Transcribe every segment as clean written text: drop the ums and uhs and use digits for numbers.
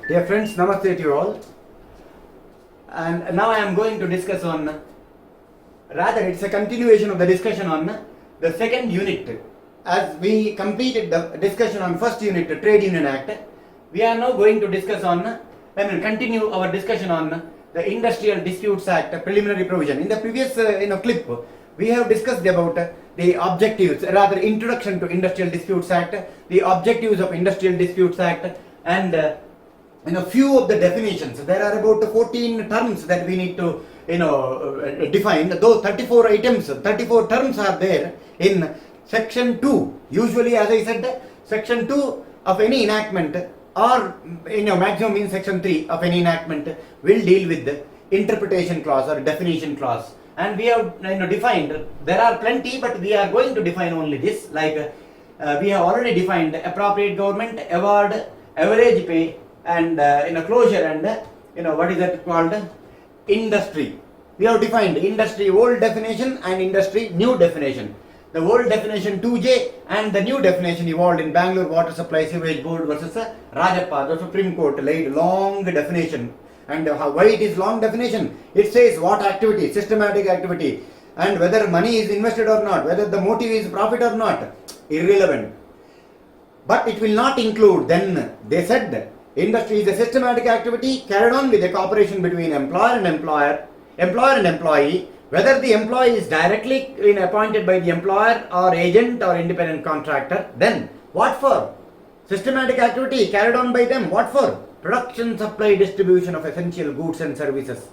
Dear friends, namaste to you all. And now I am going to discuss on, rather it's a continuation of the discussion on the second unit. As we completed the discussion on first unit, Trade Union Act, we are now going to discuss on, continue our discussion on the Industrial Disputes Act preliminary provision. In the previous clip, we have discussed about the objectives, rather introduction to Industrial Disputes Act, the objectives of Industrial Disputes Act, and few of the definitions. There are about 14 terms that we need to define. Though 34 terms are there in section 2. Usually, as I said, section 2 of any enactment, or maximum in section 3 of any enactment, will deal with the interpretation clause or definition clause. And we have defined, there are plenty, but we are going to define only this. Like we have already defined appropriate government, award, average pay, and closure, and what is that called? Industry. We have defined industry old definition and industry new definition. The old definition 2J and the new definition evolved in Bangalore Water Supply Sewage Board versus Rajappa. The Supreme Court laid long definition. And why it is long definition? It says what activity, systematic activity, and whether money is invested or not, whether the motive is profit or not, irrelevant. But it will not include, then they said, industry is a systematic activity carried on with a cooperation between employer and employee, whether the employee is directly appointed by the employer or agent or independent contractor. Then what for? Systematic activity carried on by them. What for? Production, supply, distribution of essential goods and services.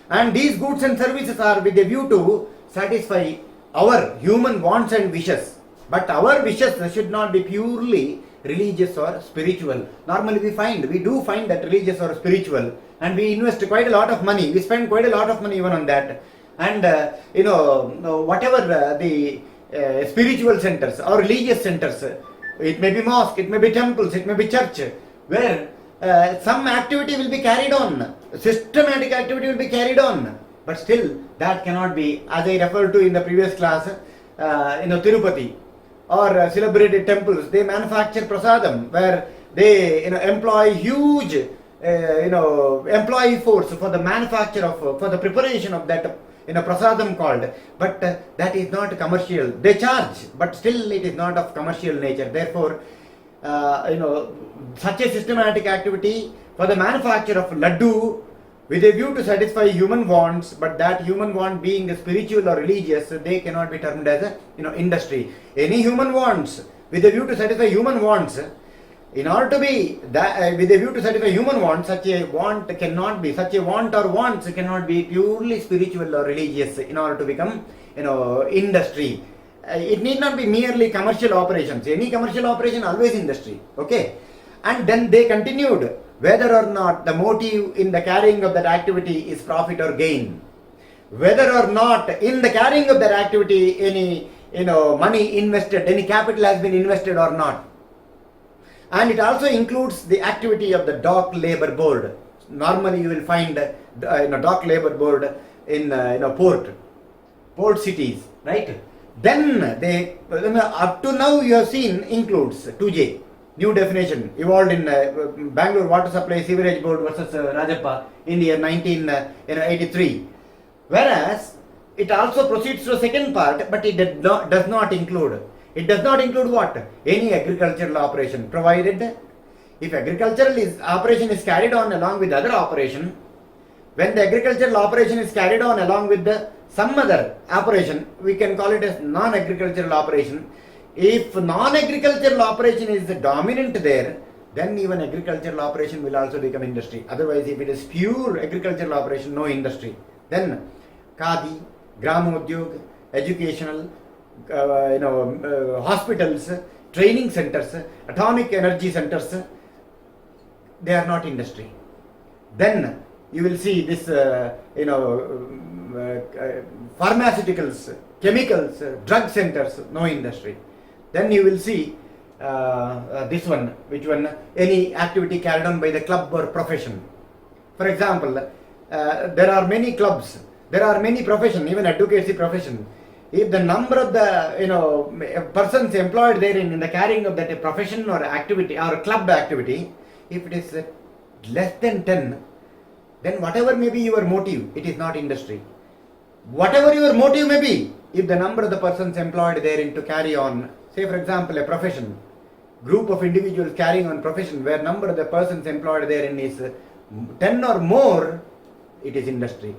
And these goods and services are with a view to satisfy our human wants and wishes. But our wishes should not be purely religious or spiritual. Normally we do find that religious or spiritual, and we invest quite a lot of money. We spend quite a lot of money even on that. And whatever the spiritual centers or religious centers, it may be mosque, it may be temples, it may be church, where some activity will be carried on, systematic activity will be carried on, but still that cannot be, as I referred to in the previous class, Tirupati or celebrated temples, they manufacture prasadam, where they employ huge employee force for the manufacture of, for the preparation of that prasadam called, but that is not commercial. They charge, but still it is not of commercial nature. Therefore, such a systematic activity for the manufacture of laddu with a view to satisfy human wants, but that human want being spiritual or religious, they cannot be termed as industry. Any human wants with a view to satisfy human wants, in order to be that, with a view to satisfy human wants, such a want or wants cannot be purely spiritual or religious in order to become industry. It need not be merely commercial operations. Any commercial operation always industry. Okay, and then they continued, whether or not the motive in the carrying of that activity is profit or gain, whether or not in the carrying of that activity any money invested, any capital has been invested or not. And it also includes the activity of the dock labor board. Normally you will find dock labor board in port cities, right? Then they, up to now you have seen, includes 2J, new definition, evolved in Bangalore Water Supply Sewerage Board versus Rajappa in the year 1983. Whereas it also proceeds to the second part, but it does not include. It does not include what? Any agricultural operation, provided if agricultural operation is carried on along with other operation, when the agricultural operation is carried on along with some other operation, we can call it as non-agricultural operation. If non-agricultural operation is dominant there, then even agricultural operation will also become industry. Otherwise, if it is pure agricultural operation, no industry. Then Khadi, Gramodyog, educational, hospitals, training centers, atomic energy centers, they are not industry. Then you will see this, pharmaceuticals, chemicals, drug centers, no industry. Then you will see this one, which one? Any activity carried on by the club or profession. For example, there are many clubs, there are many professions, even advocacy profession. If the number of the persons employed therein in the carrying of that profession or activity or club activity, if it is less than 10, then whatever may be your motive, it is not industry. Whatever your motive may be, if the number of the persons employed therein to carry on, say for example a profession, group of individuals carrying on profession where number of the persons employed therein is 10 or more, it is industry.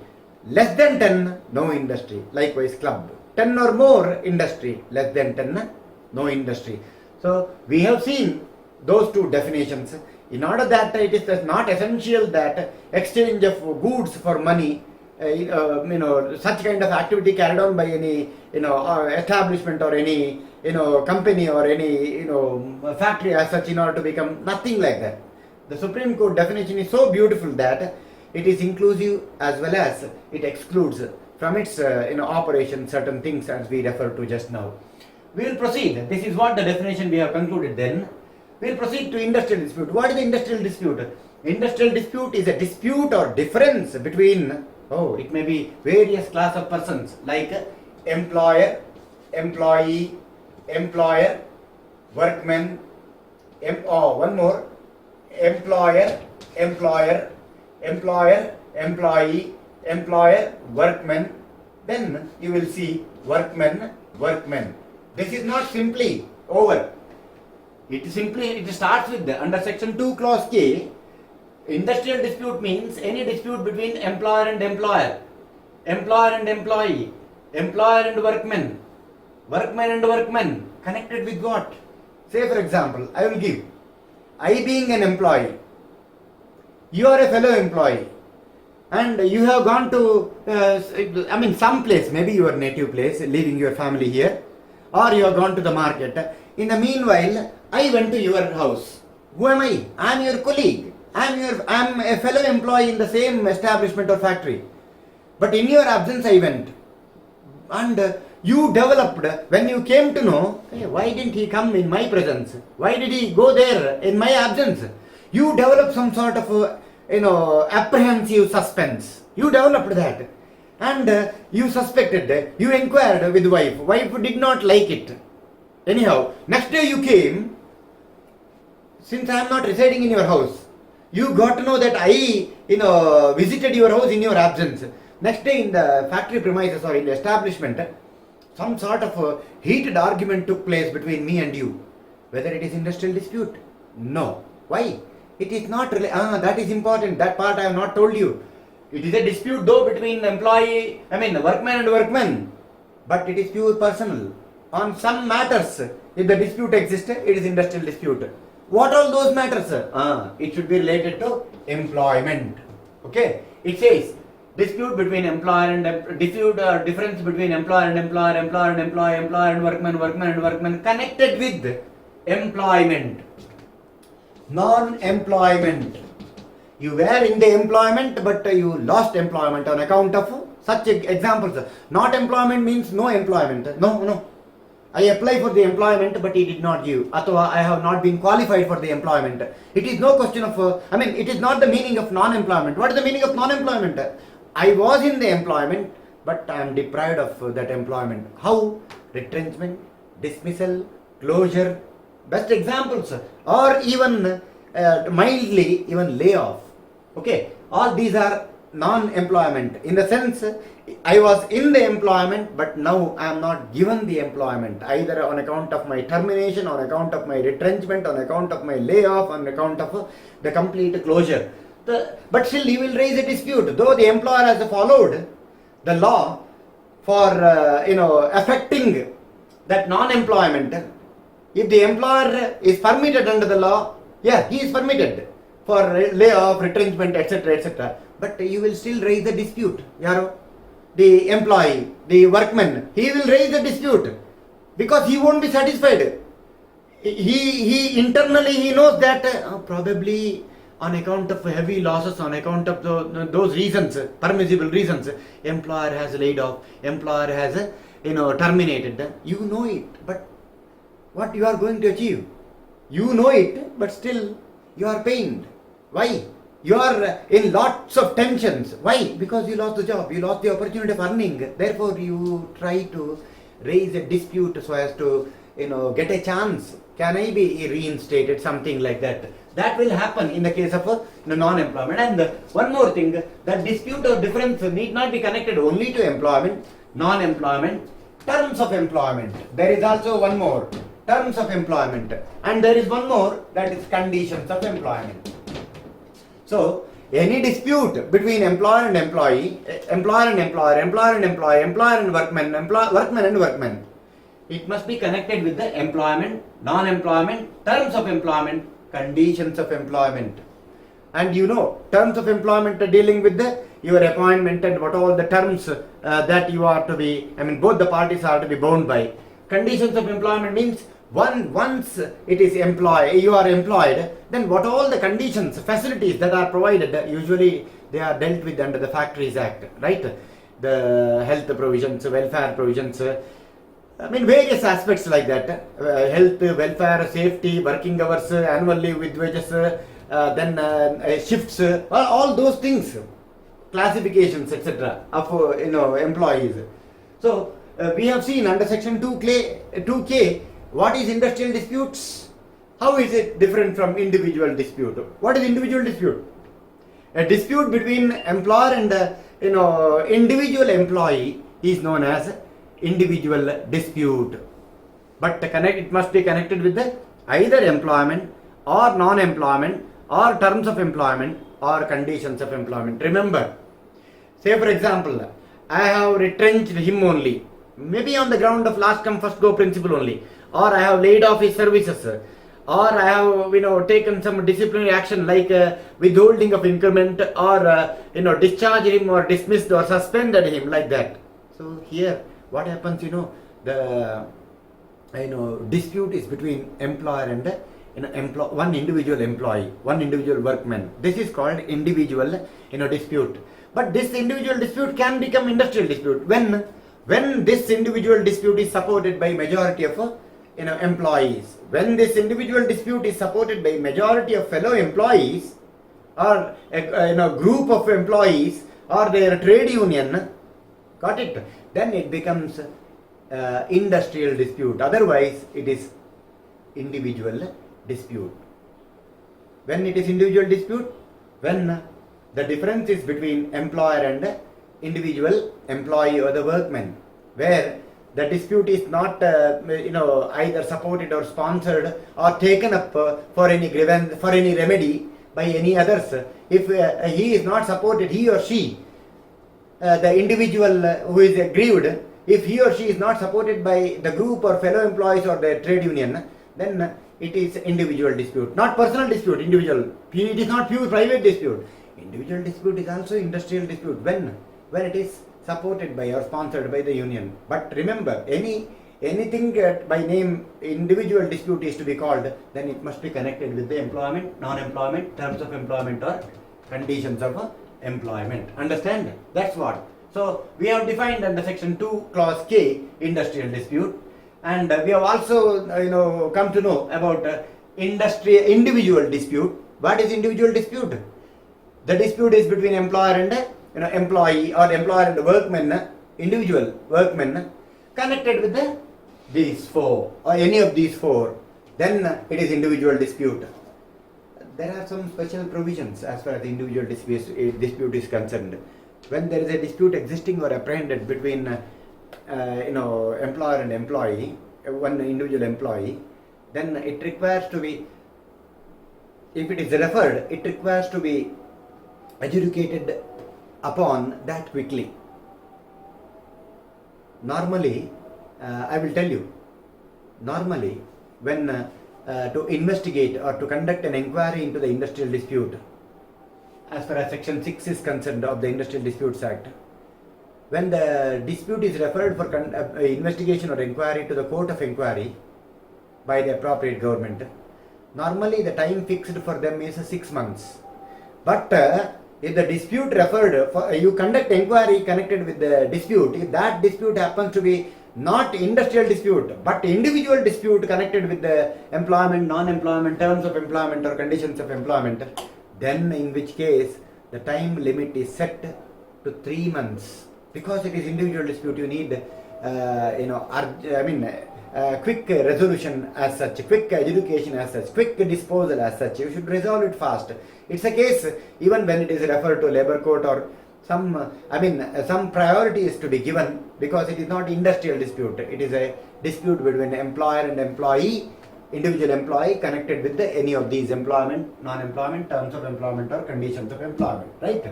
Less than 10, no industry. Likewise club, 10 or more industry, less than 10, no industry. So we have seen those two definitions. In order that it is not essential that exchange of goods for money, such kind of activity carried on by any establishment or any company or any factory as such in order to become nothing like that. The Supreme Court definition is so beautiful that it is inclusive as well as it excludes from its operation certain things as we referred to just now. We will proceed. This is what the definition we have concluded then. We will proceed to industrial dispute. What is the industrial dispute? Industrial dispute is a dispute or difference between, it may be various class of persons like employer, employee, employer, workmen, one more, employer, employer, employer, employee, employer, workmen. Then you will see workmen, workmen. This is not simply over. It starts with under section 2 clause K. Industrial dispute means any dispute between employer and employer, employer and employee, employer and workmen, workmen and workmen, connected with what? Say for example, I will give, I being an employee, you are a fellow employee, and you have gone to, some place, maybe your native place, leaving your family here, or you have gone to the market. In the meanwhile, I went to your house. Who am I? I am your colleague. I am a fellow employee in the same establishment or factory. But in your absence, I went. And you developed, when you came to know, hey, why didn't he come in my presence? Why did he go there in my absence? You developed some sort of, apprehensive suspense. You developed that. And you suspected, you inquired with wife. Wife did not like it. Anyhow, next day you came, since I am not residing in your house, you got to know that I, visited your house in your absence. Next day in the factory premises or in the establishment, some sort of a heated argument took place between me and you. Whether it is industrial dispute? No. Why? It is not really, that is important. That part I have not told you. It is a dispute though between workman and workman. But it is pure personal. On some matters, if the dispute exists, it is industrial dispute. What are those matters? It should be related to employment. Okay? It says dispute between employer and dispute or difference between employer and employer, employer and employee, employer and workman, workman and workman connected with employment. Non-employment. You were in the employment but you lost employment on account of such examples. Not employment means no employment. No. I apply for the employment but he did not give. Athwa I have not been qualified for the employment. It is no question of, it is not the meaning of non-employment. What is the meaning of non-employment? I was in the employment but I am deprived of that employment. How? Retrenchment, dismissal, closure, best examples. Or even mildly, even layoff. Okay, all these are non-employment. In the sense, I was in the employment but now I am not given the employment either on account of my termination, on account of my retrenchment, on account of my layoff, on account of the complete closure. But still he will raise a dispute though the employer has followed the law for affecting that non-employment. If the employer is permitted under the law, he is permitted for layoff, retrenchment, etc., etc. But you will still raise the dispute. The employee, the workman, he will raise the dispute because he won't be satisfied. He internally he knows that probably on account of heavy losses, on account of those reasons, permissible reasons, employer has laid off, employer has terminated. You know it, but what you are going to achieve? You know it, but still you are pained. Why? You are in lots of tensions. Why? Because you lost the job, you lost the opportunity of earning. Therefore, you try to raise a dispute so as to get a chance. Can I be reinstated? Something like that. That will happen in the case of non-employment. And one more thing, that dispute or difference need not be connected only to employment, non-employment, terms of employment. There is also one more, terms of employment. And there is one more, that is conditions of employment. So, any dispute between employer and employee, employer and employer, employer and employee, employer and workman, workman and workman, it must be connected with the employment, non-employment, terms of employment, conditions of employment. And you know, terms of employment are dealing with your appointment and what all the terms that you are to be, both the parties are to be bound by. Conditions of employment means once it is you are employed, then what all the conditions, facilities that are provided, usually they are dealt with under the Factories Act, right? The health provisions, welfare provisions, various aspects like that, health, welfare, safety, working hours, annual leave with wages, then shifts, all those things, classifications, etc. of employees. So we have seen under section 2K, what is industrial disputes? How is it different from individual dispute? What is individual dispute? A dispute between employer and individual employee is known as individual dispute. But it must be connected with either employment or non-employment or terms of employment or conditions of employment. Remember, say for example, I have retrenched him only, maybe on the ground of last come first go principle only, or I have laid off his services, or I have taken some disciplinary action like withholding of increment, or discharged him or dismissed or suspended him, like that. So here what happens, the dispute is between employer and one individual employee, one individual workman. This is called individual dispute. But this individual dispute can become industrial dispute when this individual dispute is supported by majority of employees. When this individual dispute is supported by majority of fellow employees or a group of employees or their trade union, got it? Then it becomes industrial dispute. Otherwise, it is individual dispute. When it is individual dispute, when the difference is between employer and individual employee or the workman, where the dispute is not either supported or sponsored or taken up for any grievance, for any remedy by any others. If he is not supported, he or she, the individual who is aggrieved, if he or she is not supported by the group or fellow employees or the trade union, then it is individual dispute, not personal dispute, individual. It is not pure private dispute. Individual dispute is also industrial dispute when it is supported by or sponsored by the union. But remember, anything by name individual dispute is to be called, then it must be connected with the employment, non-employment, terms of employment or conditions of employment. Understand? That's what. So we have defined under section 2 clause K industrial dispute, and we have also come to know about individual dispute. What is individual dispute? The dispute is between employer and employee or employer and workman, individual workman, connected with these four or any of these four, then it is individual dispute. There are some special provisions as far as the individual dispute is concerned. When there is a dispute existing or apprehended between employer and employee, one individual employee, then it requires to be, if it is referred, it requires to be adjudicated upon that quickly. Normally, I will tell you, normally when to investigate or to conduct an inquiry into the industrial dispute, as far as section 6 is concerned of the Industrial Disputes Act, when the dispute is referred for investigation or inquiry to the court of inquiry by the appropriate government, normally the time fixed for them is 6 months. But if the dispute referred, you conduct inquiry connected with the dispute, if that dispute happens to be not industrial dispute but individual dispute connected with the employment, non-employment, terms of employment or conditions of employment, then in which case the time limit is set to 3 months. Because it is individual dispute, you need quick resolution as such, quick adjudication as such, quick disposal as such. You should resolve it fast. It's a case even when it is referred to labor court or some priority is to be given, because it is not industrial dispute. It is a dispute between employer and employee, individual employee connected with any of these employment, non-employment, terms of employment or conditions of employment, right?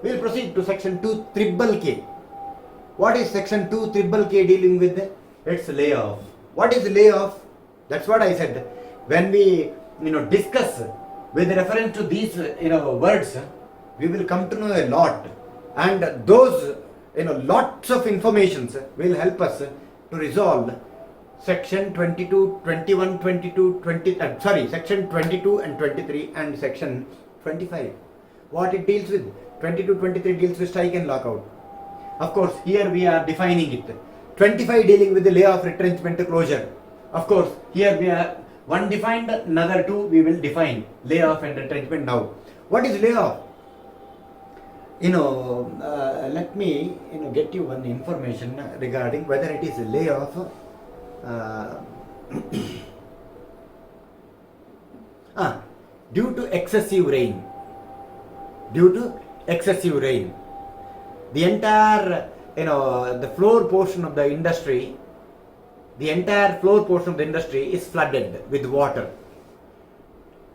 We will proceed to section 2(k). What is section 2(k) dealing with? It's layoff. What is layoff? That's what I said. When we discuss with reference to these words, we will come to know a lot, and those lots of informations will help us to resolve section 22, 21, 22, 20, section 22 and 23 and section 25. What it deals with? 22, 23 deals with strike and lockout. Of course, here we are defining it. 25 dealing with the layoff, retrenchment, closure. Of course, here we are one defined, another two we will define layoff and retrenchment now. What is layoff? Let me get you one information regarding whether it is a layoff. Due to excessive rain. The entire the floor portion of the industry, is flooded with water,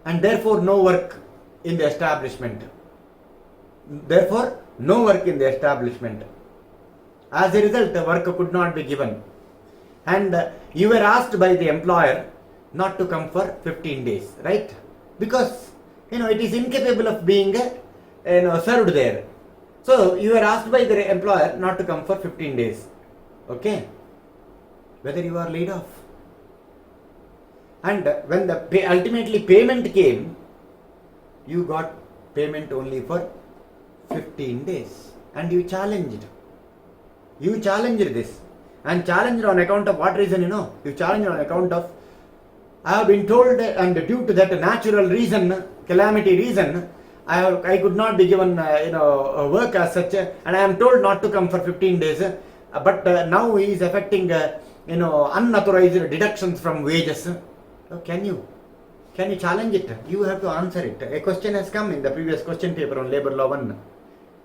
and therefore no work in the establishment. As a result, the work could not be given, and you were asked by the employer not to come for 15 days, right? Because it is incapable of being served there. So you were asked by the employer not to come for 15 days. Okay? Whether you are laid off. And when the ultimately payment came, you got payment only for 15 days. And you challenged. You challenged this. And challenged on account of what reason? You challenged on account of, I have been told, and due to that natural reason, calamity reason, I could not be given work as such, and I am told not to come for 15 days. But now he is affecting unauthorized deductions from wages. Can you challenge it? You have to answer it. A question has come in the previous question paper on Labor Law 1.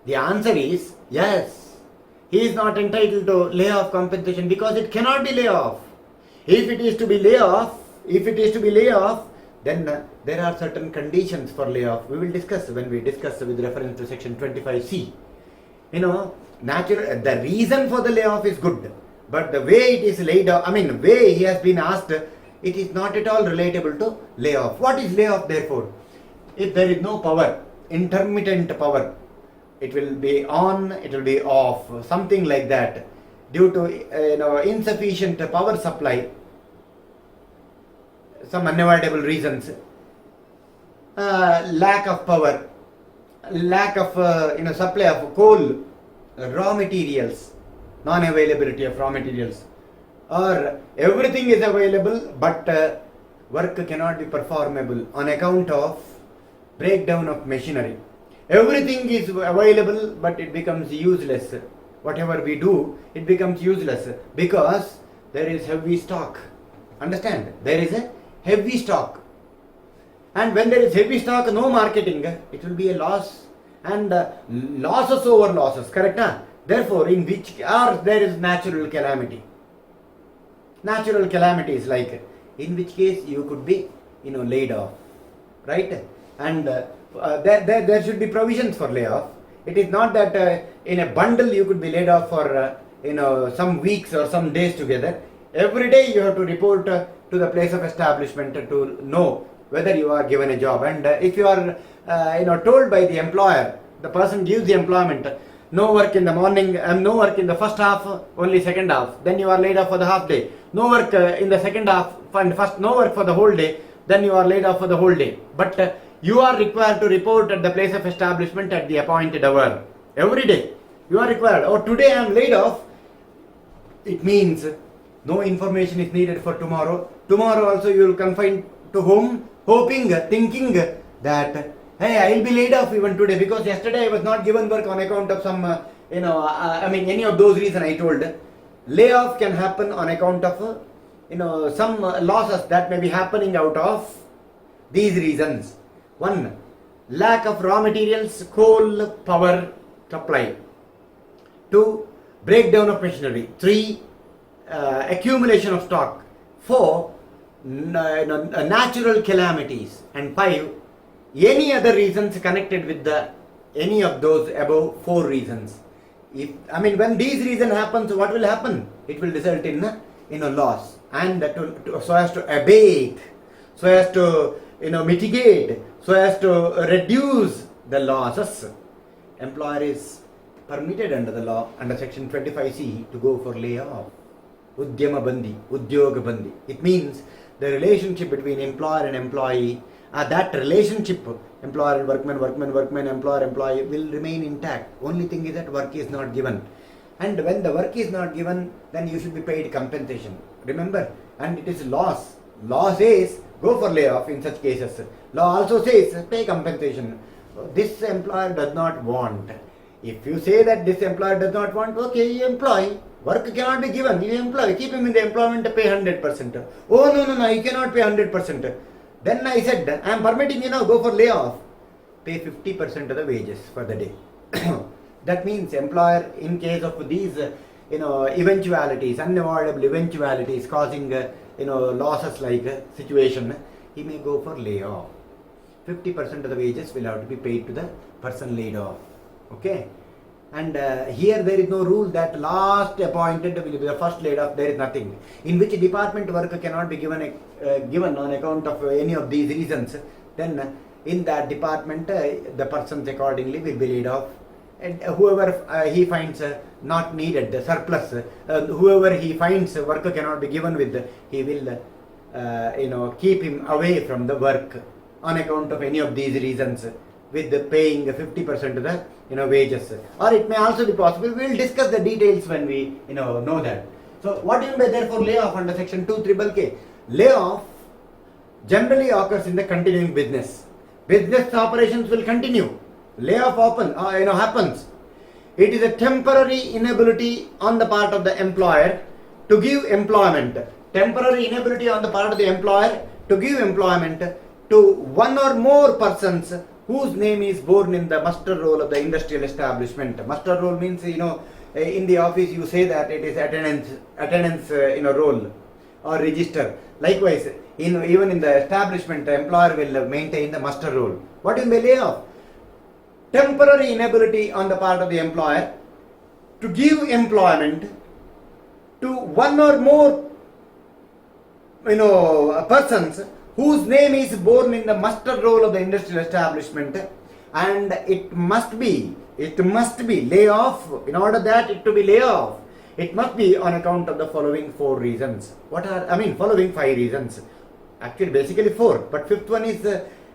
The answer is yes. He is not entitled to layoff compensation because it cannot be layoff. If it is to be layoff, then there are certain conditions for layoff. We will discuss when we discuss with reference to section 25C. The reason for the layoff is good, but the way it is laid off, way he has been asked, it is not at all relatable to layoff. What is layoff therefore? If there is no power, intermittent power, it will be on, it will be off, something like that, due to insufficient power supply, some unavoidable reasons, lack of power, lack of supply of coal, raw materials, non-availability of raw materials, or everything is available but work cannot be performable on account of breakdown of machinery. Everything is available but it becomes useless. Whatever we do, it becomes useless because there is heavy stock. Understand? There is a heavy stock, and when there is heavy stock, no marketing, it will be a loss, and losses over losses, correct? Therefore, in which there is natural calamity. Natural calamity is like, in which case you could be laid off, right? And there should be provisions for layoff. It is not that in a bundle you could be laid off for some weeks or some days together. Every day you have to report to the place of establishment to know whether you are given a job. And if you are told by the employer, the person gives the employment, no work in the morning, no work in the first half, only second half, then you are laid off for the half day. No work in the second half, and first no work for the whole day, then you are laid off for the whole day. But you are required to report at the place of establishment at the appointed hour. Every day you are required. Oh, today I am laid off. It means no information is needed for tomorrow. Tomorrow also you will confine to home, hoping, thinking that, hey, I will be laid off even today because yesterday I was not given work on account of some, any of those reasons I told. Layoff can happen on account of some losses that may be happening out of these reasons. 1. Lack of raw materials, coal, power supply. 2. Breakdown of machinery. 3. Accumulation of stock. 4. Natural calamities. And 5. Any other reasons connected with any of those above 4 reasons. When these reasons happen, so what will happen? It will result in a loss. And so as to abate, so as to mitigate, so as to reduce the losses, employer is permitted under the law, under section 25C, to go for layoff. Udyama bandi, udyoga bandi. It means the relationship between employer and employee, that relationship, employer and workman, employer, employee, will remain intact. Only thing is that work is not given. And when the work is not given, then you should be paid compensation. Remember, and it is loss. Law says go for layoff in such cases. Law also says pay compensation. This employer does not want. If you say that this employer does not want, okay, you employ. Work cannot be given. You employ. Keep him in the employment, pay 100%. Oh, no, you cannot pay 100%. Then I said, I am permitting you now, go for layoff. Pay 50% of the wages for the day. That means employer, in case of these eventualities, unavoidable eventualities causing losses like situation, he may go for layoff. 50% of the wages will have to be paid to the person laid off. Okay? And here there is no rule that last appointed will be the first laid off. There is nothing. In which department work cannot be given on account of any of these reasons, then in that department the persons accordingly will be laid off. And whoever he finds not needed, the surplus, whoever he finds work cannot be given with, he will keep him away from the work on account of any of these reasons, with paying 50% of the wages. Or it may also be possible. We will discuss the details when we know that. So what do you mean by therefore layoff under section 2(k)? Layoff generally occurs in the continuing business. Business operations will continue. Layoff happens. It is a temporary inability on the part of the employer to give employment. Temporary inability on the part of the employer to give employment to one or more persons whose name is borne in the muster roll of the industrial establishment. Muster roll means, in the office you say that it is attendance roll or register. Likewise, even in the establishment, the employer will maintain the muster roll. What is the layoff? Temporary inability on the part of the employer to give employment to one or more persons whose name is borne in the muster roll of the industrial establishment, and it must be layoff. In order that it to be layoff, it must be on account of the following 4 reasons. Following 5 reasons. Actually, basically 4, but 5th one is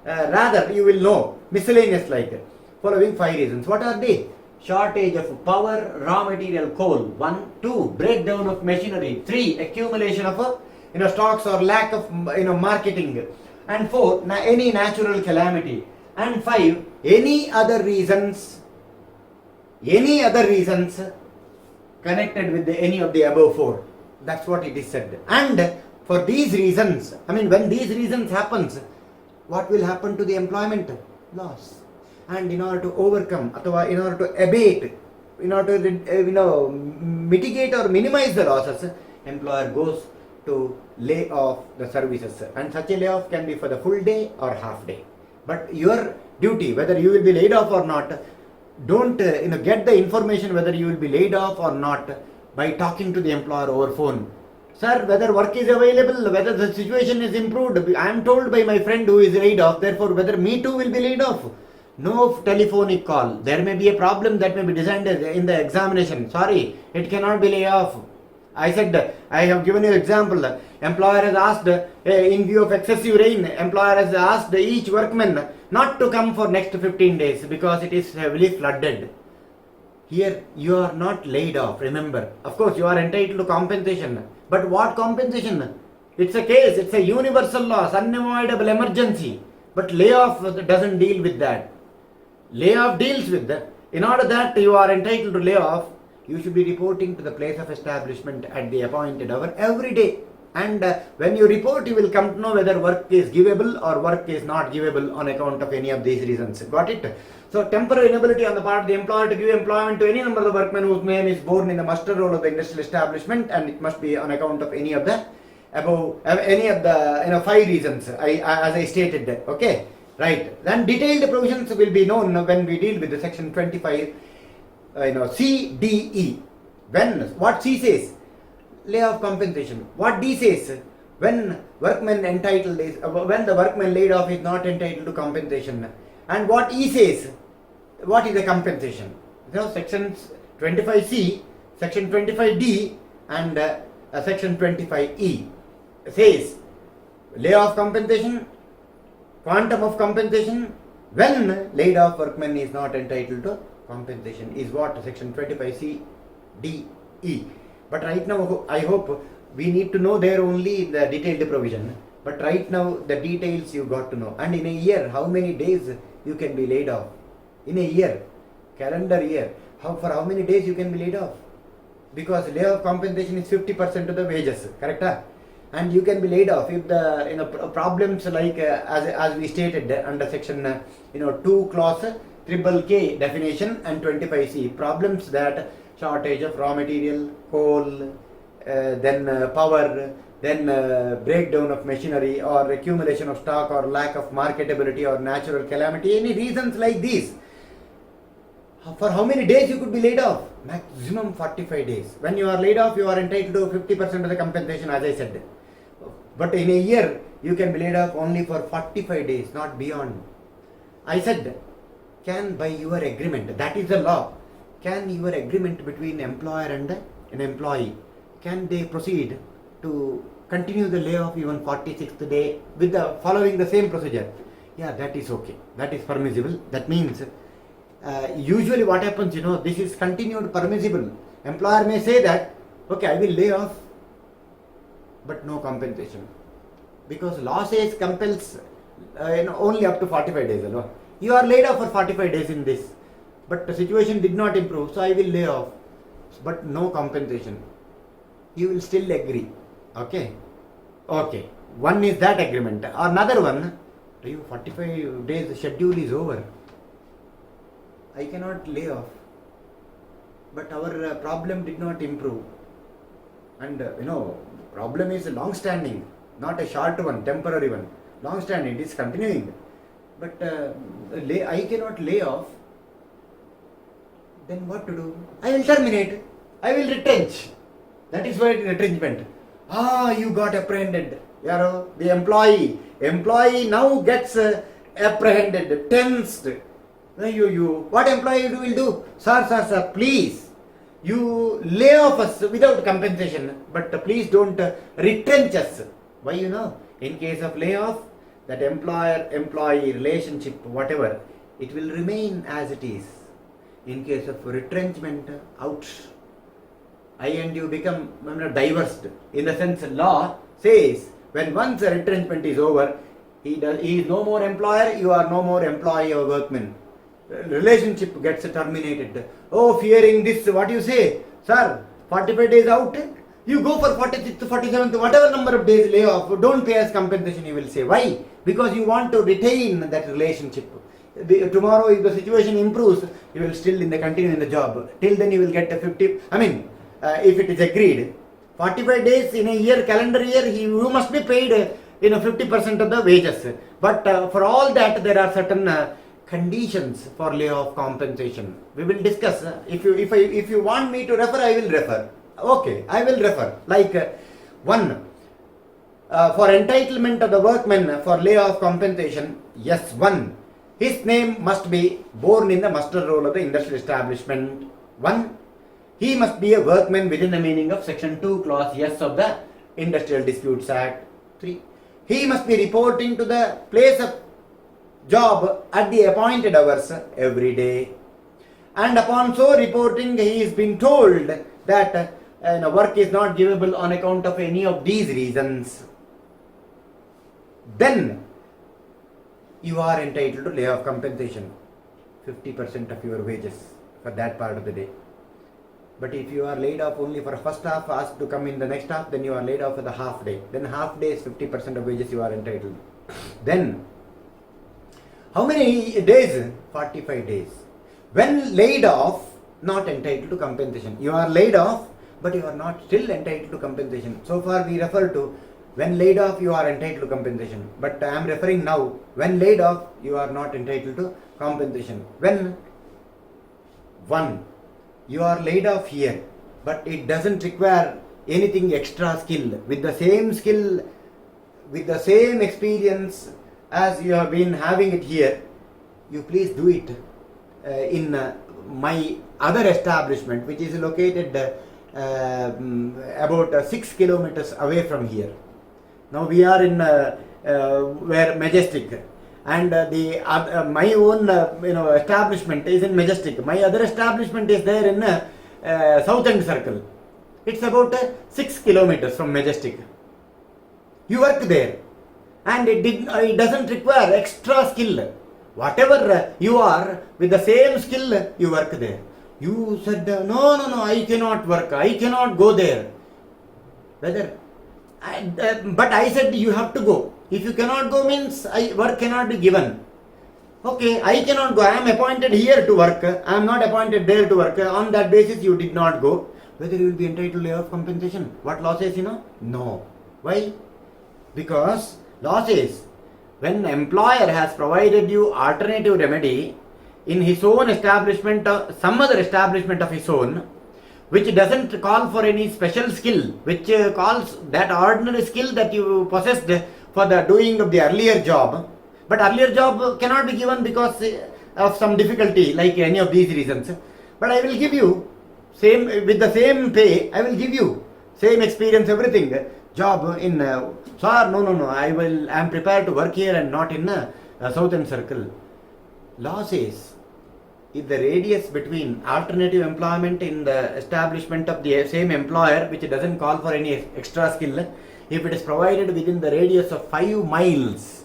rather you will know, miscellaneous like. Following 5 reasons. What are they? Shortage of power, raw material, coal. 1, 2. Breakdown of machinery. 3. Accumulation of stocks or lack of marketing. And 4. Any natural calamity. And 5. Any other reasons connected with any of the above 4. That's what it is said. And for these reasons, when these reasons happens, what will happen to the employment? Loss. And in order to overcome, in order to abate, in order to mitigate or minimize the losses, employer goes to lay off the services. And such a layoff can be for the full day or half day. But your duty, whether you will be laid off or not, don't get the information whether you will be laid off or not by talking to the employer over phone. Sir, whether work is available, whether the situation is improved, I am told by my friend who is laid off, therefore whether me too will be laid off. No telephonic call. There may be a problem that may be designed in the examination. Sorry, it cannot be layoff. I said, I have given you an example. Employer has asked, in view of excessive rain, employer has asked each workman not to come for next 15 days because it is heavily flooded. Here you are not laid off, remember. Of course, you are entitled to compensation. But what compensation? It's a case, it's a universal loss, unavoidable emergency. But layoff doesn't deal with that. Layoff deals with that. In order that you are entitled to layoff, you should be reporting to the place of establishment at the appointed hour every day. And when you report, you will come to know whether work is givable or work is not givable on account of any of these reasons. Got it? So temporary inability on the part of the employer to give employment to any number of workmen whose name is borne in the muster roll of the industrial establishment, and it must be on account of any of the above, any of the 5 reasons as I stated. Okay, right. Then detailed provisions will be known when we deal with the section 25 C, D, E. When what C says, layoff compensation. What D says, when workman entitled is when the workman laid off is not entitled to compensation. And what E says, what is the compensation? Sections 25C, section 25D, and section 25E says layoff compensation, quantum of compensation when laid off workman is not entitled to compensation is what section 25C, D, E. But right now, I hope we need to know there only the detailed provision. But right now, the details you got to know. And in a year, how many days you can be laid off? In a year, calendar year, for how many days you can be laid off? Because layoff compensation is 50% of the wages, correct? And you can be laid off if the problems like as we stated under section 2 clause triple K definition and 25C, problems that shortage of raw material, coal, then power, then breakdown of machinery or accumulation of stock or lack of marketability or natural calamity, any reasons like these. For how many days you could be laid off? Maximum 45 days. When you are laid off, you are entitled to 50% of the compensation, as I said. But in a year, you can be laid off only for 45 days, not beyond. I said, can by your agreement, that is the law, can your agreement between employer and an employee, can they proceed to continue the layoff even 46th day with the following the same procedure? Yeah, that is okay. That is permissible. That means usually what happens, this is continued permissible. Employer may say that, okay, I will lay off, but no compensation. Because law says compels only up to 45 days. You are laid off for 45 days in this, but the situation did not improve, so I will lay off, but no compensation. You will still agree. Okay. One is that agreement. Another one, 45 days schedule is over. I cannot lay off, but our problem did not improve. And problem is long standing, not a short one, temporary one. Long standing, it is continuing. But I cannot lay off. Then what to do? I will terminate. I will retrench. That is why it is retrenchment. You got apprehended. The employee now gets apprehended, tensed. What employee will do? Sir, please. You lay off us without compensation, but please don't retrench us. Why in case of layoff, that employer-employee relationship, whatever, it will remain as it is. In case of retrenchment, out. I and you become divorced. In the sense, law says when once a retrenchment is over, he is no more employer, you are no more employee or workman. Relationship gets terminated. Fearing this, what you say? Sir, 45 days out, you go for 46th, 47th, whatever number of days layoff, don't pay us compensation, you will say. Why? Because you want to retain that relationship. Tomorrow, if the situation improves, you will still continue in the job. Till then, you will get a 50. If it is agreed, 45 days in a year, calendar year, you must be paid 50% of the wages. But for all that, there are certain conditions for layoff compensation. We will discuss. If you want me to refer, I will refer. Okay, I will refer. Like one, for entitlement of the workman for layoff compensation, yes, one, his name must be borne in the muster roll of the industrial establishment. One, he must be a workman within the meaning of section 2 clause yes of the Industrial Disputes Act. 3, he must be reporting to the place of job at the appointed hours every day. And upon so reporting, he is being told that work is not givable on account of any of these reasons. Then you are entitled to layoff compensation, 50% of your wages for that part of the day. But if you are laid off only for first half, asked to come in the next half, then you are laid off for the half day. Then half day is 50% of wages you are entitled. Then, how many days? 45 days. When laid off, not entitled to compensation. You are laid off, but you are not still entitled to compensation. So far we refer to when laid off you are entitled to compensation. But I am referring now, when laid off you are not entitled to compensation. When one, you are laid off here, but it doesn't require anything extra skill. With the same skill, with the same experience as you have been having it here, you please do it in my other establishment, which is located about 6 kilometers away from here. Now we are in where Majestic, and my own establishment is in Majestic. My other establishment is there in South End Circle. It's about 6 kilometers from Majestic. You work there, and it doesn't require extra skill. Whatever you are, with the same skill you work there. You said, no, I cannot work, I cannot go there. But I said you have to go. If you cannot go means work cannot be given. Okay, I cannot go, I am appointed here to work, I am not appointed there to work. On that basis you did not go. Whether you will be entitled to layoff compensation. What law says, No. Why? Because law says, when employer has provided you alternative remedy in his own establishment, some other establishment of his own, which doesn't call for any special skill, which calls that ordinary skill that you possessed for the doing of the earlier job, but earlier job cannot be given because of some difficulty, like any of these reasons. But I will give you same with the same pay. I will give you same experience, everything. Job in sir, no, I am prepared to work here and not in Southern Circle. Law says, if the radius between alternative employment in the establishment of the same employer, which doesn't call for any extra skill, if it is provided within the radius of 5 miles,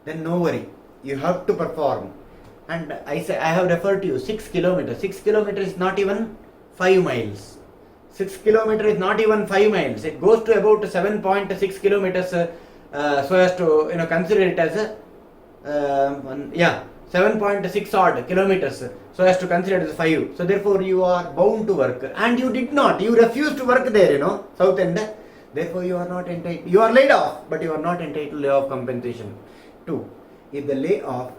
then no worry, you have to perform. And I have referred to you 6 kilometers. 6 kilometers is not even 5 miles. 6 kilometers is not even 5 miles. It goes to about 7.6 kilometers, so as to consider it as 7.6 odd kilometers, so as to consider it as 5. So therefore you are bound to work, and you did not. You refused to work there, South End. Therefore you are not entitled. You are laid off, but you are not entitled to layoff compensation. 2. If the layoff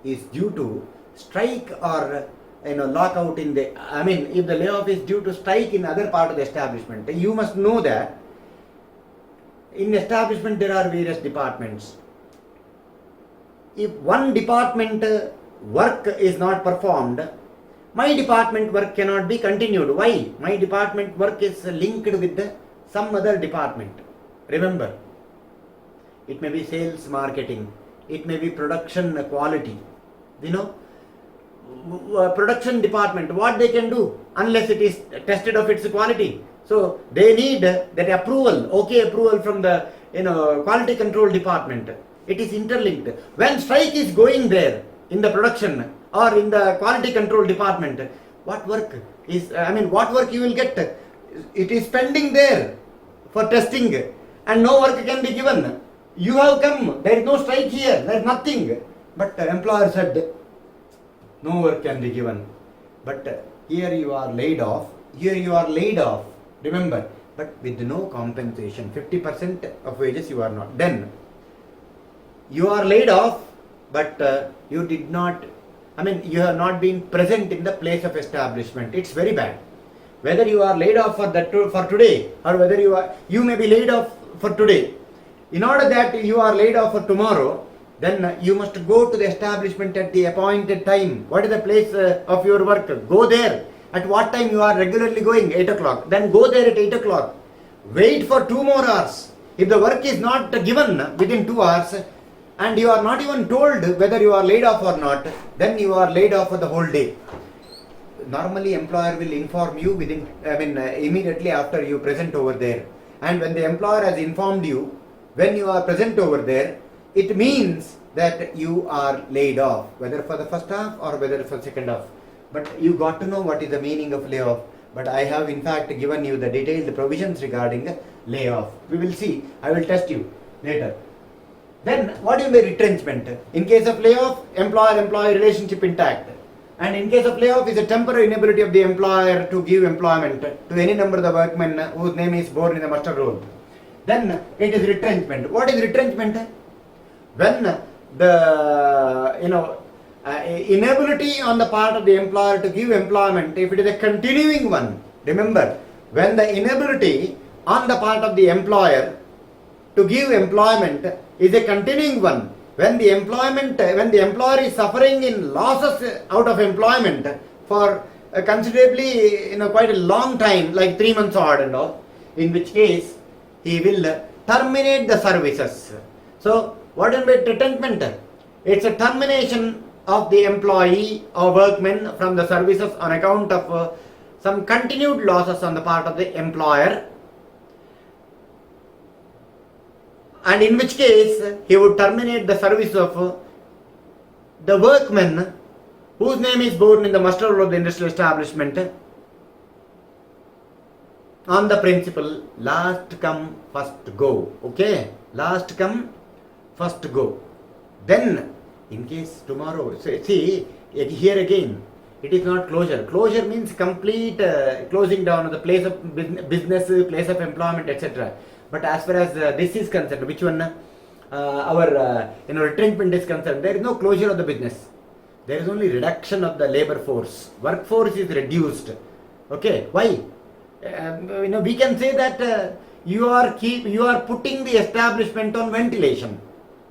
is due to strike or lockout if the layoff is due to strike in other part of the establishment, you must know that in establishment there are various departments. If one department work is not performed, my department work cannot be continued. Why? My department work is linked with some other department. Remember, it may be sales marketing, it may be production quality. Production department, what they can do unless it is tested of its quality? So they need that approval from the quality control department. It is interlinked. When strike is going there in the production or in the quality control department, what work you will get? It is pending there for testing, and no work can be given. You have come, there is no strike here, there is nothing. But employer said, no work can be given. But here you are laid off. Remember, but with no compensation. 50% of wages you are not. Then you are laid off, but you have not been present in the place of establishment. It's very bad. Whether you are laid off for today, or whether you may be laid off for today. In order that you are laid off for tomorrow, then you must go to the establishment at the appointed time. What is the place of your work? Go there. At what time you are regularly going? 8 o'clock. Then go there at 8 o'clock. Wait for 2 more hours. If the work is not given within 2 hours, and you are not even told whether you are laid off or not, then you are laid off for the whole day. Normally employer will inform you immediately after you present over there. And when the employer has informed you, when you are present over there, it means that you are laid off, whether for the first half or whether for the second half. but you got to know what is the meaning of layoff. But I have in fact given you the detailed provisions regarding layoff. We will see. I will test you later. Then what do you mean retrenchment? In case of layoff, employer-employee relationship intact. And in case of layoff is a temporary inability of the employer to give employment to any number of the workmen whose name is borne in the muster roll. Then it is retrenchment. What is retrenchment? When the inability on the part of the employer to give employment, if it is a continuing one, remember, when the inability on the part of the employer to give employment is a continuing one, when the employer is suffering in losses out of employment for considerably quite a long time, like 3 months odd and all, in which case he will terminate the services. So what is retrenchment? It's a termination of the employee or workman from the services on account of some continued losses on the part of the employer, and in which case he would terminate the service of the workman whose name is borne in the muster roll of the industrial establishment on the principle last come first go. Okay, last come first go. Then in case tomorrow, see here again, it is not closure. Closure means complete closing down of the place of business, place of employment, etc. But as far as this is concerned, which one? Our retrenchment is concerned, there is no closure of the business. There is only reduction of the labor force. Workforce is reduced. Okay, why? We can say that you are putting the establishment on ventilation.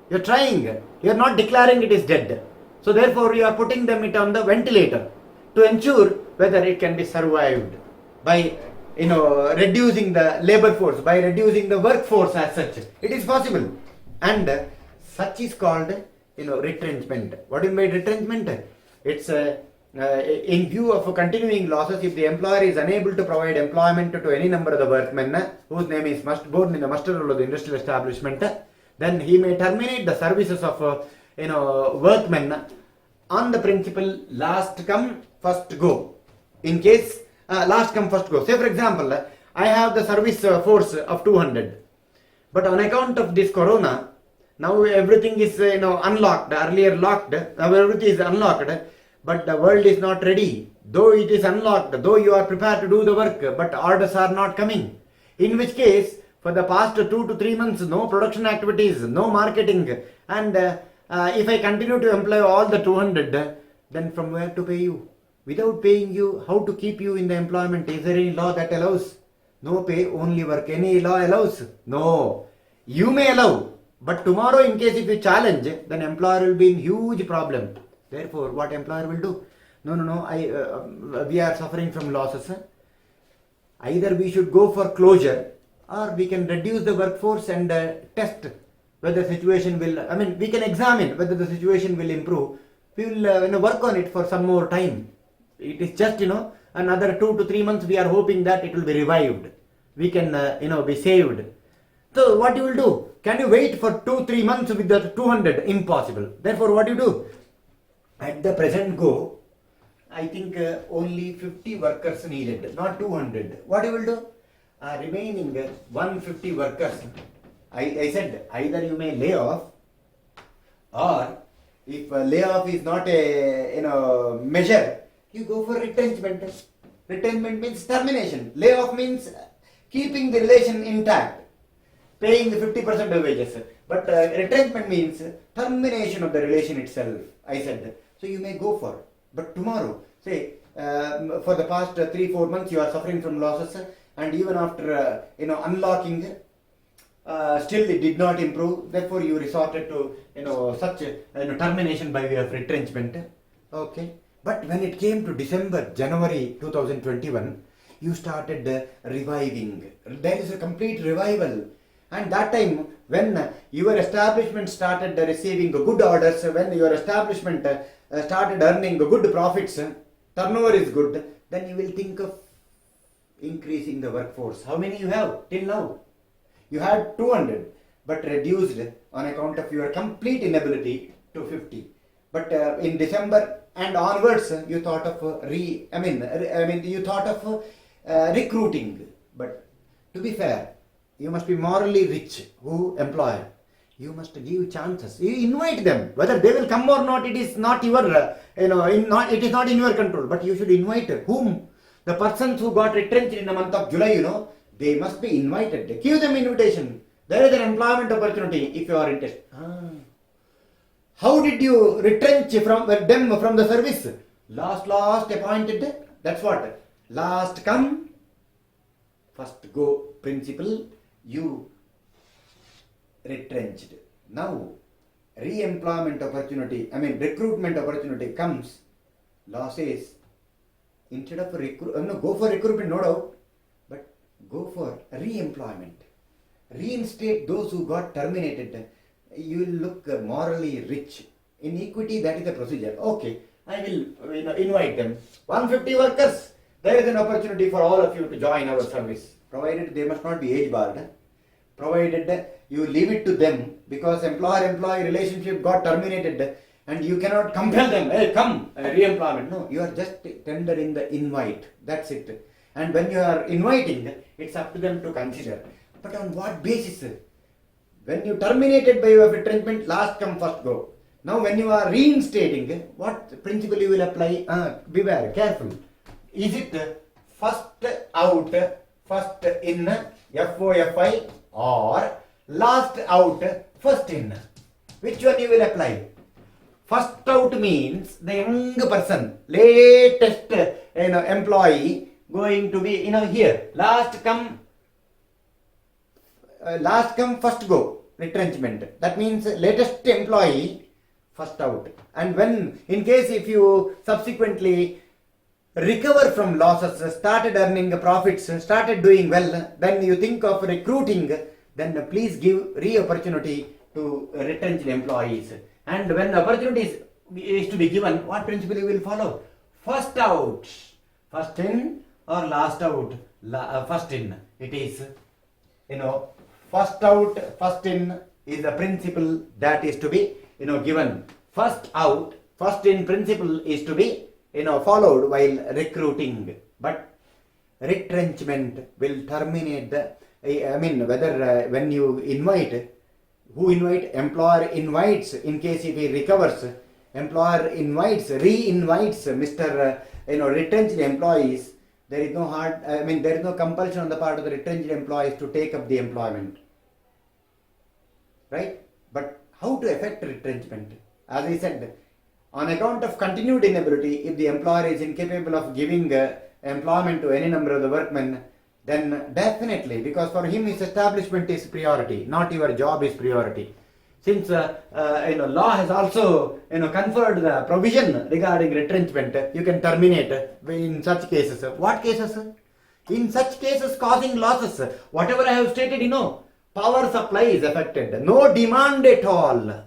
You are trying. You are not declaring it is dead. So therefore, you are putting it on the ventilator to ensure whether it can be survived by reducing the labor force, by reducing the workforce as such. It is possible, and such is called retrenchment. What do you mean retrenchment? It's in view of continuing losses, if the employer is unable to provide employment to any number of the workmen whose name is borne in the muster roll of the industrial establishment, then he may terminate the services of workmen on the principle last come first go. In case last come first go. Say for example, I have the service force of 200, but on account of this corona, now everything is unlocked. Earlier locked, now everything is unlocked, but the world is not ready. Though it is unlocked, though you are prepared to do the work, but orders are not coming. In which case, for the past 2 to 3 months, no production activities, no marketing, and if I continue to employ all the 200, then from where to pay you? Without paying you, how to keep you in the employment? Is there any law that allows? No pay, only work. Any law allows? No. You may allow, but tomorrow in case if you challenge, then employer will be in huge problem. Therefore, what employer will do? No, we are suffering from losses. Either we should go for closure, or we can reduce the workforce and test whether the situation will, we can examine whether the situation will improve. We will work on it for some more time. It is just, another 2 to 3 months we are hoping that it will be revived. We can, be saved. So what you will do? Can you wait for 2-3 months with the 200? Impossible. Therefore, what you do? At the present go, I think only 50 workers needed, not 200. What you will do? Remaining 150 workers. I said either you may lay off, or if layoff is not a measure, you go for retrenchment. Retrenchment means termination. Layoff means keeping the relation intact, paying the 50% of wages. But retrenchment means termination of the relation itself, I said. So you may go for. But tomorrow, say, for the past 3-4 months you are suffering from losses, and even after unlocking, still it did not improve. Therefore, you resorted to such termination by way of retrenchment. Okay. But when it came to January 2021, you started reviving. There is a complete revival. And that time, when your establishment started receiving good orders, when your establishment started earning good profits, turnover is good, then you will think of increasing the workforce. How many you have till now? You had 200, but reduced on account of your complete inability to 50. But in December, and onwards, you thought of you thought of recruiting. But to be fair, you must be morally rich, who employer. You must give chances. You invite them. Whether they will come or not, it is not your, it is not in your control. But you should invite whom? The persons who got retrenched in the month of July, they must be invited. Give them invitation. There is an employment opportunity if you are interested. How did you retrench from them from the service? Last appointed. That's what? Last come, first go principle. You retrenched. Now, re-employment opportunity, recruitment opportunity comes. Law says, instead of go for recruitment, no doubt, but go for re-employment. Reinstate those who got terminated. You will look morally rich. In equity, that is the procedure. Okay, I will invite them. 150 workers. There is an opportunity for all of you to join our service, provided they must not be age barred. Provided you leave it to them, because employer-employee relationship got terminated and you cannot compel them, hey, come, re-employment. No, you are just tendering the invite. That's it. And when you are inviting, it's up to them to consider. But on what basis? When you terminated by your retrenchment, last come, first go. Now when you are reinstating, what principle you will apply? Beware, careful. Is it first out, first in, FOFI, or last out, first in? Which one you will apply? First out means the young person, latest employee going to be here. Last come, first go, retrenchment. That means latest employee, first out. And when, in case if you subsequently recover from losses, started earning profits, started doing well, then you think of recruiting, then please give re-opportunity to retrenched employees. And when the opportunity is to be given, what principle you will follow? First out, first in, or last out, first in. It is, first out, first in is the principle that is to be, given. First out, first in principle is to be, followed while recruiting. But retrenchment will terminate the, whether when you invite, who invite? Employer invites, in case if he recovers, employer invites, re-invites Mr. Retrenched employees. There is no there is no compulsion on the part of the retrenched employees to take up the employment. Right? But how to effect retrenchment? As I said, on account of continued inability, if the employer is incapable of giving employment to any number of the workmen, then definitely, because for him his establishment is priority, not your job is priority. Since law has also conferred the provision regarding retrenchment, you can terminate in such cases. What cases? In such cases causing losses, whatever I have stated, power supply is affected, no demand at all.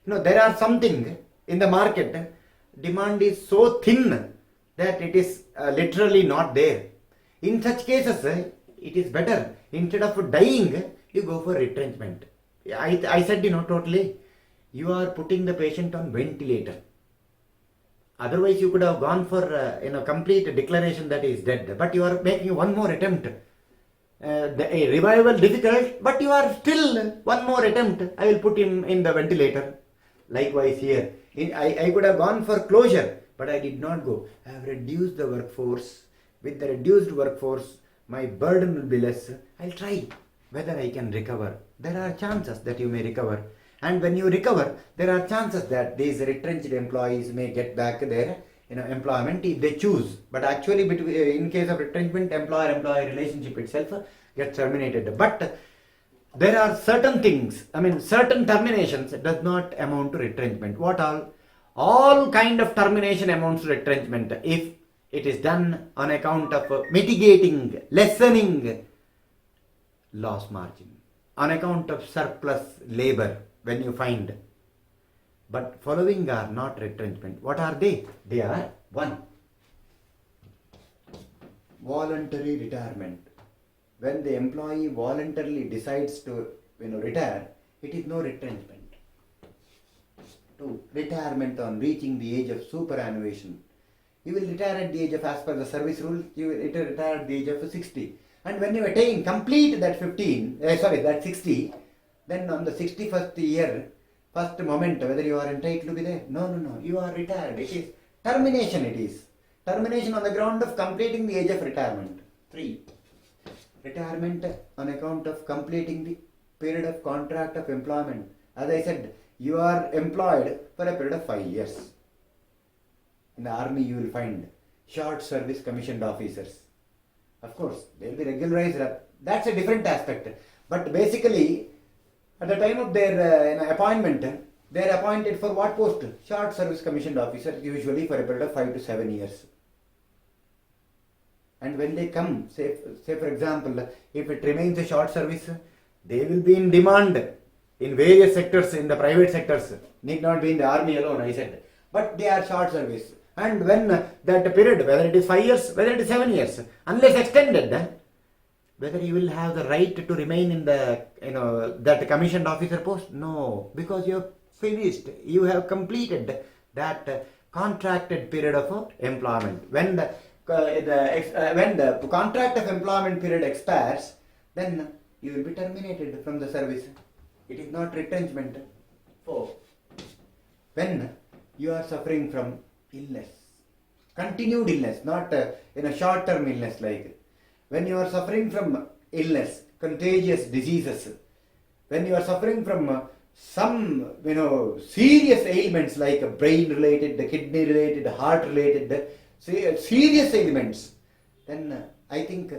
There are something in the market, demand is so thin that it is literally not there. In such cases, it is better, instead of dying, you go for retrenchment. I said, totally, you are putting the patient on ventilator. Otherwise, you could have gone for, complete declaration that he is dead. But you are making one more attempt. A revival difficult, but you are still one more attempt. I will put him in the ventilator. Likewise here, I could have gone for closure, but I did not go. I have reduced the workforce. With the reduced workforce, my burden will be less. I'll try whether I can recover. There are chances that you may recover. And when you recover, there are chances that these retrenched employees may get back their employment if they choose. But actually, in case of retrenchment, employer-employee relationship itself gets terminated. But there are certain things, certain terminations does not amount to retrenchment. What all? All kind of termination amounts to retrenchment if it is done on account of mitigating, lessening loss margin, on account of surplus labor when you find. But following are not retrenchment. What are they? They are: 1. Voluntary retirement. When the employee voluntarily decides to retire, it is no retrenchment. 2. Retirement on reaching the age of superannuation. You will retire at the age of, as per the service rule, you will retire at the age of 60. And when you attain, complete that that 60, then on the 61st year, first moment, whether you are entitled to be there. No. You are retired. It is termination. It is termination on the ground of completing the age of retirement. 3. Retirement on account of completing the period of contract of employment. As I said, you are employed for a period of 5 years. In the army, you will find short service commissioned officers. Of course, they will be regularized. That's a different aspect. But basically, at the time of their appointment, they are appointed for what post? Short service commissioned officer, usually for a period of 5 to 7 years. And when they come, say for example, if it remains a short service, they will be in demand in various sectors, in the private sectors. Need not be in the army alone, I said. But they are short service. And when that period, whether it is 5 years, whether it is 7 years, unless extended, whether you will have the right to remain in the, that commissioned officer post? No, because you have finished, you have completed that contracted period of employment. When the contract of employment period expires, then you will be terminated from the service. It is not retrenchment. 4. When you are suffering from illness, continued illness, not short-term illness, like when you are suffering from illness, contagious diseases, when you are suffering from some serious ailments like brain-related, kidney-related, heart-related, serious ailments, then I think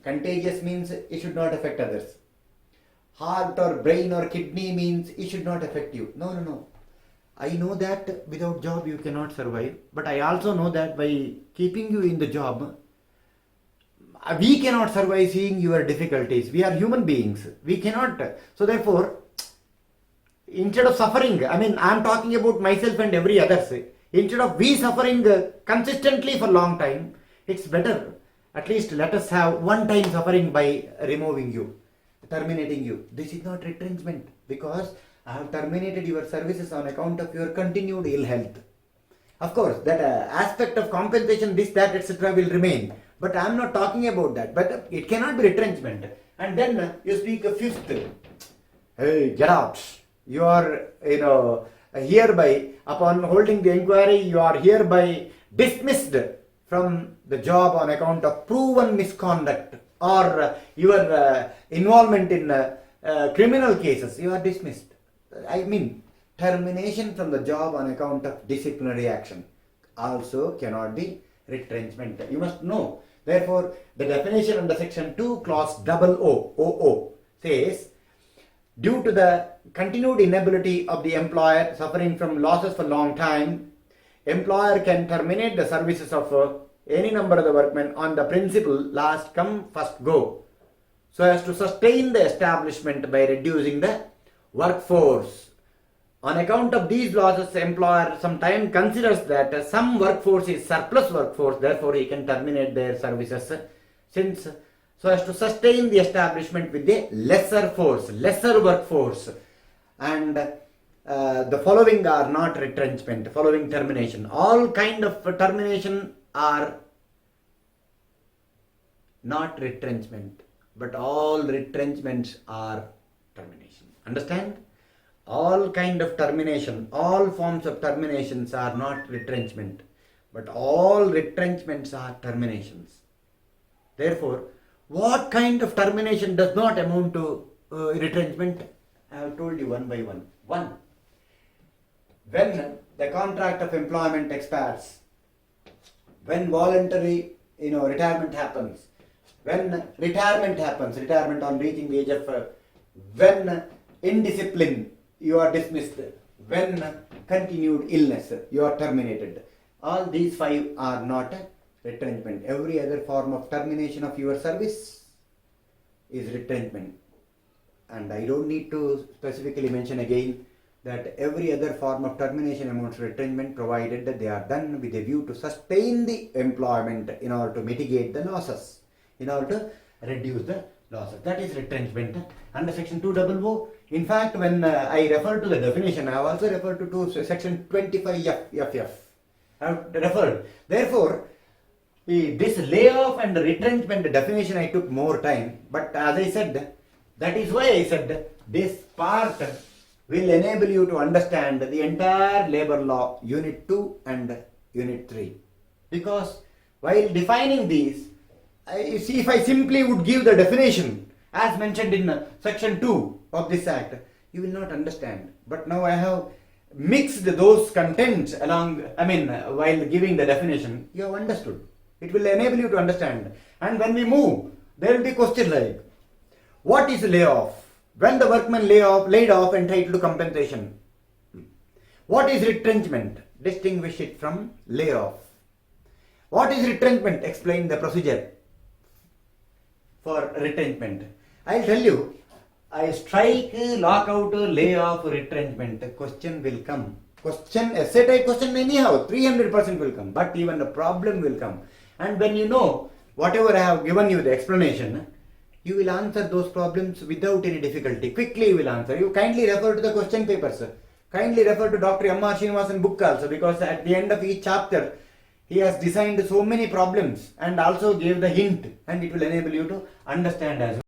contagious means it should not affect others. Heart or brain or kidney means it should not affect you. No. I know that without job you cannot survive, but I also know that by keeping you in the job, we cannot survive seeing your difficulties. We are human beings. We cannot. So therefore, instead of suffering, I am talking about myself and every others. Instead of we suffering consistently for a long time, it's better. At least let us have one time suffering by removing you, terminating you. This is not retrenchment, because I have terminated your services on account of your continued ill health. Of course, that aspect of compensation, this, that, etc. will remain. But I am not talking about that. But it cannot be retrenchment. And then you speak a 5th. Hey, get out. You are, hereby, upon holding the inquiry, you are hereby dismissed from the job on account of proven misconduct or your involvement in criminal cases. You are dismissed. Termination from the job on account of disciplinary action also cannot be retrenchment. You must know. Therefore, the definition under section 2, clause OO says, due to the continued inability of the employer suffering from losses for long time, employer can terminate the services of any number of the workmen on the principle last come first go, so as to sustain the establishment by reducing the workforce. On account of these losses, the employer sometimes considers that some workforce is surplus workforce, therefore he can terminate their services, since so as to sustain the establishment with a lesser workforce. And the following are not retrenchment, following termination. All kind of termination are not retrenchment, but all retrenchments are termination. Understand? All kind of termination, all forms of terminations are not retrenchment, but all retrenchments are terminations. Therefore, what kind of termination does not amount to retrenchment? I have told you one by one. 1. When the contract of employment expires, when voluntary retirement happens, when retirement on reaching the age of, when indiscipline, you are dismissed, when continued illness, you are terminated. All these 5 are not retrenchment. Every other form of termination of your service is retrenchment. And I don't need to specifically mention again that every other form of termination amounts to retrenchment, provided that they are done with a view to sustain the employment in order to mitigate the losses, in order to reduce the losses. That is retrenchment under section 200. In fact, when I refer to the definition, I have also referred to section 25 FF. I have referred. Therefore, this layoff and retrenchment definition I took more time, but as I said, that is why I said this part will enable you to understand the entire labor law unit 2 and unit 3. Because while defining these, you see, if I simply would give the definition as mentioned in section 2 of this act, you will not understand. But now I have mixed those contents while giving the definition, you have understood. It will enable you to understand. And when we move, there will be question like, what is layoff? When the workman laid off entitled to compensation. What is retrenchment? Distinguish it from layoff. What is retrenchment? Explain the procedure for retrenchment. I'll tell you, I strike, lockout, layoff, retrenchment. Question will come. Question, essay type question anyhow, 300% will come. But even the problem will come. And when you know whatever I have given you the explanation, you will answer those problems without any difficulty. Quickly you will answer. You kindly refer to the question papers. Kindly refer to Dr. M.R. Srinivasan book also, because at the end of each chapter, he has designed so many problems and also gave the hint, and it will enable you to understand as well.